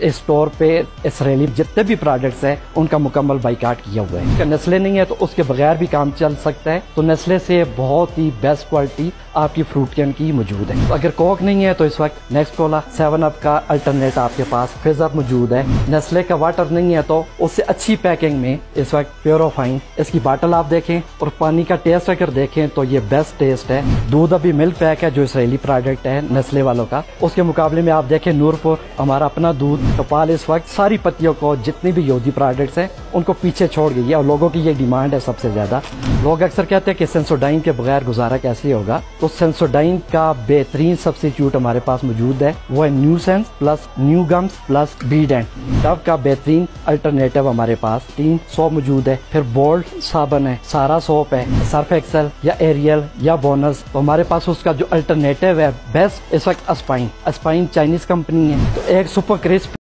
Store पे Israeli जितने भी प्रोडक्ट्स हैं उनका मुकम्मल बाइकाट किया हुआ है। नेस्ले नहीं है तो उसके बगैर भी काम चल सकता है, तो नेस्ले से बहुत ही बेस्ट क्वालिटी आपकी फ्रूट कैन की मौजूद है। अगर कोक नहीं है तो इस वक्त नेक्स्ट कोला 7 अप का अल्टरनेट आपके पास फिज़ अप मौजूद है। नेस्ले का वाटर नहीं है तो उससे अच्छी पैकिंग में इस वक्त प्योरोफाइन, इसकी बाटल आप देखें और पानी का टेस्ट अगर देखें तो ये बेस्ट टेस्ट है। दूध अभी मिल्क पैक है जो इसराइली प्रोडक्ट है नेस्ले वालों का, उसके मुकाबले में आप देखें नूरपुर हमारा अपना दूध कपाल इस वक्त सारी पत्तियों को जितनी भी योदी प्रोडक्ट्स हैं उनको पीछे छोड़ गई है और लोगों की ये डिमांड है सबसे ज्यादा। लोग अक्सर कहते हैं कि सेंसोडाइन के बगैर गुजारा कैसे होगा, तो सेंसोडाइन का बेहतरीन सब्स्टिट्यूट हमारे पास मौजूद है, वो है new sense plus new gums plus बीडेंट। डव का बेहतरीन अल्टरनेटिव हमारे पास 300 मौजूद है। फिर बोल्ड साबन है, सारा सोप है, सर्फ एक्सेल या एरियल या बोनस, तो हमारे पास उसका जो अल्टरनेटिव है बेस्ट इस वक्त अस्पाइन चाइनीज कंपनी है। तो एक सुपर क्रिस्प